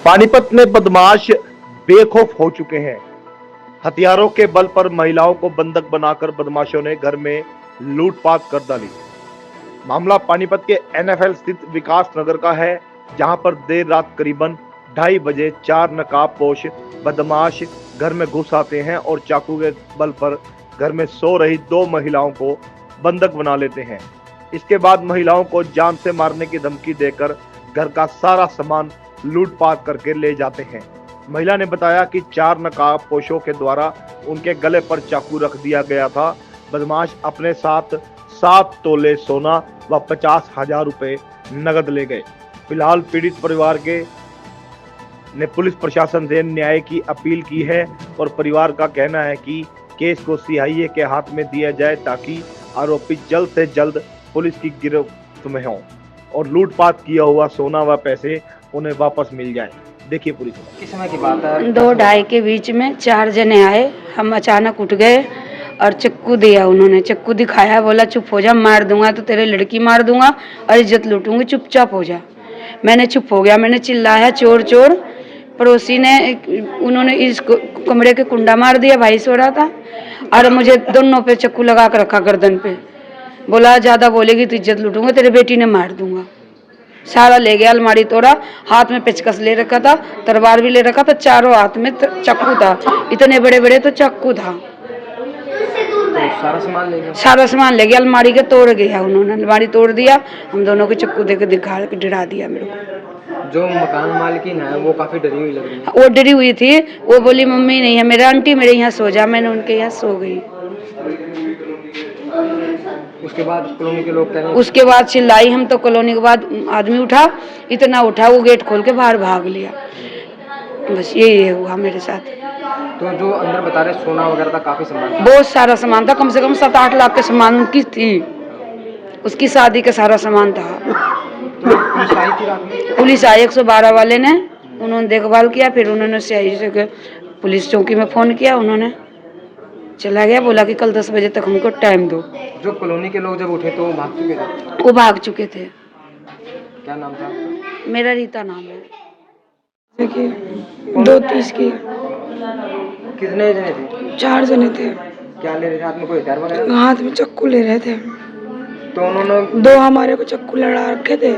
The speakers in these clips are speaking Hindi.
पानीपत में बदमाश बेखौफ हो चुके हैं। हथियारों के बल पर महिलाओं को बंधक बनाकर बदमाशों ने घर में लूटपाट कर डाली। मामला पानीपत के NFL स्थित विकास नगर का है, जहां पर देर रात करीबन 2:30 बजे 4 नकाबपोश बदमाश घर में घुस आते हैं और चाकू के बल पर घर में सो रही 2 महिलाओं को बंधक बना लेते हैं। इसके बाद महिलाओं को जान से मारने की धमकी देकर घर का सारा सामान लूटपाट करके ले जाते हैं। महिला ने बताया कि 4 नकाबपोशों के द्वारा उनके गले पर चाकू रख दिया गया था। बदमाश अपने साथ 7 तोले सोना व 50,000 रुपए नगद ले गए। फिलहाल पीड़ित परिवार के ने पुलिस प्रशासन से न्याय की अपील की है और परिवार का कहना है कि केस को CIA के हाथ में दिया जाए ताकि आरोपी जल्द से जल्द पुलिस की गिरफ्त में हो और लूटपाट किया हुआ सोना व पैसे उन्हें वापस मिल जाए। देखिए पूरी किस समय की बात है? 2-2:30 के बीच में 4 जने आए। हम अचानक उठ गए और चक्कू दिया। उन्होंने चक्कू दिखाया, बोला चुप हो जा, मार दूंगा तो तेरे लड़की मार दूंगा और इज्जत लूटूंगी, चुपचाप हो जा। मैंने चुप हो गया। मैंने चिल्लाया चोर चोर। पड़ोसी ने उन्होंने इस कमरे के कुंडा मार दिया, भाई सो रहा था, और मुझे दोनों पे चक्कू लगा कर रखा गर्दन पे। बोला ज्यादा बोलेगी तो इज्जत लूटूंगा, तेरे बेटी ने मार दूंगा। सारा ले गया, अलमारी तोड़ा, हाथ में पेचकस ले रखा था, तलवार भी ले रखा था, चारों हाथ में चाकू था, इतने बड़े बड़े तो चाकू था। तो सारा सामान ले गया? सारा सामान ले गया, अलमारी के तोड़ गया उन्होंने, अलमारी तोड़ दिया। हम दोनों को चक्कू देकर दिखा डरा दिया मेरे को। जो मकान मालकिन है वो काफी डरी हुई लग रही है। वो डरी हुई थी, वो बोली मम्मी नहीं है मेरा, आंटी मेरे यहाँ सो जा। मैंने उनके यहाँ सो गई। उसके बाद कॉलोनी के लोग कह रहे हैं, उसके बाद चिल्लाई हम तो। कॉलोनी के बाद आदमी उठा, इतना उठा वो गेट खोल के बाहर भाग लिया। बस यही हुआ मेरे साथ। तो जो अंदर बता रहे सोना वगैरह था, काफी सामान था? बहुत सारा सामान था, कम से कम 7-8 लाख के सामान उनकी थी। उसकी शादी का सारा सामान था। तो पुलिस आई थी रात में? पुलिस आई, 112 वाले ने, उन्होंने देखभाल किया। फिर उन्होंने CIA से पुलिस चौकी में फोन किया, उन्होंने चला गया, बोला कि कल 10 बजे तक हमको टाइम दो। जो कॉलोनी के लोग जब उठे तो वो भाग चुके थे? वो भाग चुके थे। क्या नाम था? मेरा रीता नाम है। देखिए 2:30 की। कितने जने थे? 4 जने थे। क्या ले रहे थे? हाथ में कोई हथियार वगैरह? हाथ में चक्कू ले रहे थे। तो उन्होंने 2 हमारे को चक्कू लड़ा रखे थे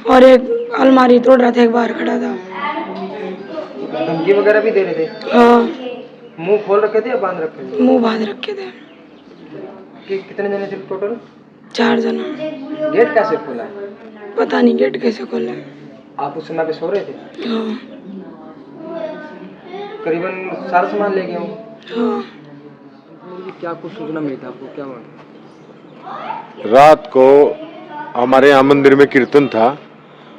और एक अलमारी तोड़ रहा था, एक बाहर खड़ा था। धमकी वगैरह भी दे रहे थे? हाँ। मुंह खोल रखे थे या बांध रखे थे? मुंह बांध रखे थे। कितने जने थे टोटल? 4 जना। गेट कैसे खोला है? पता नहीं गेट कैसे खोले। आप उस समय पे सो रहे थे? हाँ। करीबन सारा सामान ले गए हो? हाँ। क्या कुछ सूचना मिली थी आपको? क्या मालूम? रात को हमारे यहाँ मंदिर में कीर्तन था,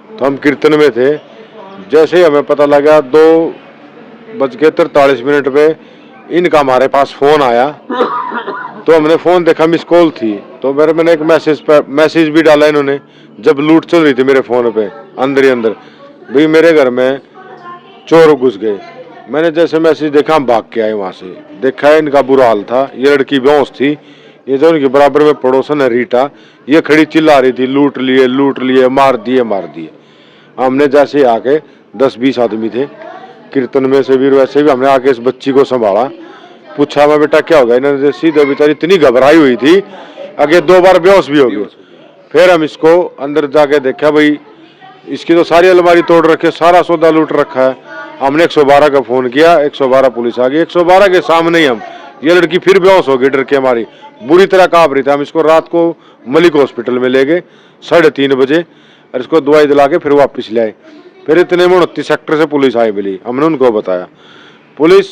तो हम कीर्तन में थे। जैसे ही हमें पता लगा 2:43 पे इनका हमारे पास फोन आया, तो हमने फोन देखा, मिस कॉल थी। तो मैंने एक मैसेज भी डाला इन्होंने, जब लूट चल रही थी मेरे फोन पे अंदर ही अंदर, भाई मेरे घर में चोर घुस गए। मैंने जैसे मैसेज देखा हम भाग के आए वहां से। देखा है इनका बुरा हाल था। ये लड़की बेहोश थी। ये जो उनके बराबर में पड़ोसन है रीटा, ये खड़ी चिल्ला रही थी लूट लिए, मार दिए। हमने जैसे आके 10-20 आदमी थे कीर्तन में से भी, वैसे भी हमने आके इस बच्ची को संभाला। पूछा मैं बेटा क्या हो गया? इन्होंने सीधे बेचारी इतनी घबराई हुई थी, आगे 2 बार बेहोश भी हो गई। फिर हम इसको अंदर जाके देखा, भाई इसकी तो सारी अलमारी तोड़ रखे, सारा सौदा लूट रखा है। हमने 112 का फोन किया, 112 पुलिस आ गई। 112 के सामने ही हम, ये लड़की फिर बेहोश हो गई, डर के हमारी बुरी तरह कांप रही थी। हम इसको रात को मलिक हॉस्पिटल में ले गए 3:30 बजे, और इसको दवाई दिला के फिर वापस ले आए। फिर इतने में 29 सेक्टर से पुलिस आई मिली, हमने उनको बताया। पुलिस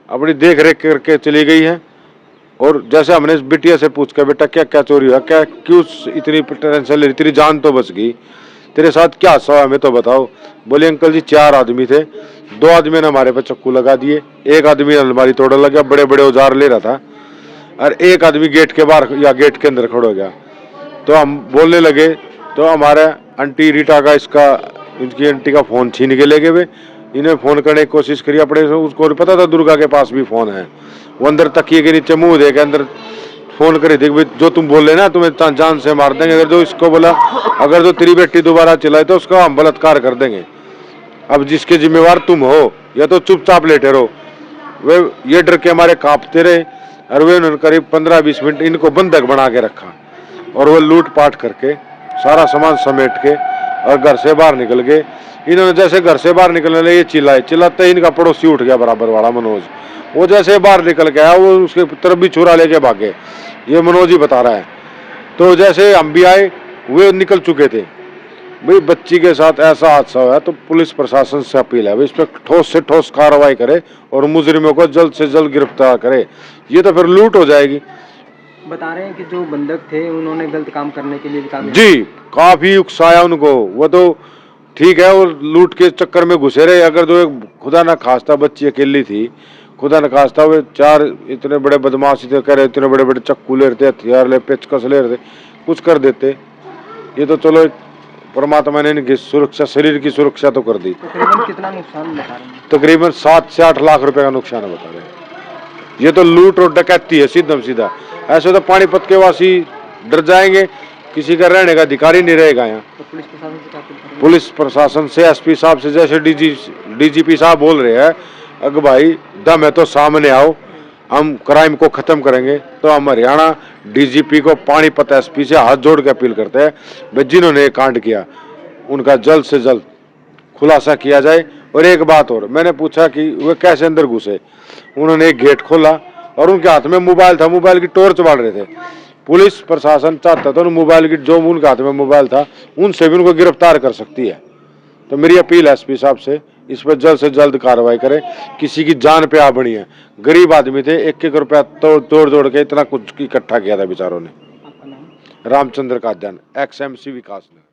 अपनी देख रेख करके चली गई है। और जैसे हमने इस बिटिया से पूछ कर, बेटा क्या क्या चोरी हुआ, क्या क्यों इतनी टेंशन ले रही, तेरी जान तो बच गई, तेरे साथ क्या हादसा हुआ हमें तो बताओ। बोले अंकल जी 4 आदमी थे, 2 आदमी ने हमारे पे चक्कू लगा दिए, एक आदमी अलमारी तोड़ने लगा, बड़े बड़े औजार ले रहा था, और एक आदमी गेट के बाहर या गेट के अंदर खड़ा हो गया। तो हम बोलने लगे, तो हमारे आंटी रीटा का इनकी आंटी का फोन छीन के ले गए वे। इन्हें फोन करने की कोशिश करी अपने, उसको पता था दुर्गा के पास भी फोन है। वो अंदर तकिए के नीचे मुंह दे के अंदर फोन करी थी, जो तुम बोल रहे ना तुम्हें जान से मार देंगे। अगर जो इसको बोला, अगर जो तेरी बेटी दोबारा चिल्लाए तो उसका हम बलात्कार कर देंगे। अब जिसके जिम्मेवार तुम हो या तो चुपचाप लेटे रहो। वे ये डर के हमारे कांपते रहे और वे उन्होंने करीब 15-20 मिनट इनको बंधक बना के रखा और वो लूट पाट करके सारा सामान समेट के और घर से बाहर निकल गए। इन्होंने जैसे घर से बाहर निकलने लगे, ये चिल्लाते इनका पड़ोसी उठ गया बराबर वाला मनोज। वो जैसे बाहर निकल गया वो उसके तरफ भी छुरा लेके भागे, ये मनोज ही बता रहा है। तो जैसे हम भी आए वे निकल चुके थे। भाई बच्ची के साथ ऐसा हादसा हुआ तो पुलिस प्रशासन से अपील है इस पर ठोस से ठोस कार्रवाई करे और मुजरिमों को जल्द से जल्द गिरफ्तार करे। ये तो फिर लूट हो जाएगी। बता रहे हैं कि जो बंधक थे उन्होंने गलत काम करने के लिए भी कहा। जी काफी उकसाया उनको। वो तो ठीक है, वो लूट के चक्कर में घुसे रहे। अगर जो खुदा न खास्ता बच्ची अकेली थी, खुदा न खास्ता वे 4 इतने बड़े बदमाश थे, कह रहे इतने बड़े बड़े चक्कू ले रहे थे, हथियार ले, पेचकस ले रहे थे, कुछ कर देते। ये तो चलो परमात्मा ने इनकी सुरक्षा, शरीर की सुरक्षा तो कर दी। तकरीबन कितना नुकसान बता रहे हैं? तकरीबन 7 से 8 लाख रुपए का नुकसान है बता रहे हैं। ये तो लूट और डकैती है सीधम सीधा। ऐसे तो पानीपत के वासी डर जाएंगे, किसी का रहने का अधिकार ही नहीं रहेगा यहाँ। तो पुलिस प्रशासन से क्या अपील करेंगे? पुलिस प्रशासन से एसपी साहब से, जैसे डीजीपी साहब बोल रहे हैं, अगर भाई दम है तो सामने आओ, हम क्राइम को खत्म करेंगे। तो हम हरियाणा डीजीपी को, पानीपत एसपी से हाथ जोड़ के अपील करते हैं भाई जिन्होंने ये कांड किया उनका जल्द से जल्द खुलासा किया जाए। और एक बात और, मैंने पूछा कि वे कैसे अंदर घुसे। उन्होंने एक गेट खोला और उनके हाथ में मोबाइल था, मोबाइल की टॉर्च बाल रहे थे। पुलिस प्रशासन चाहता था मोबाइल की, जो उनके हाथ में मोबाइल था उनसे भी उनको गिरफ्तार कर सकती है। तो मेरी अपील है एसपी साहब से, इस पर जल्द से जल्द कार्रवाई करें। किसी की जान पे आ बनी है, गरीब आदमी थे, 1-1 रुपया तोड़ के इतना कुछ इकट्ठा किया था बेचारों ने। आपका नाम? रामचंद्र काद्यान, XMC विकास ने।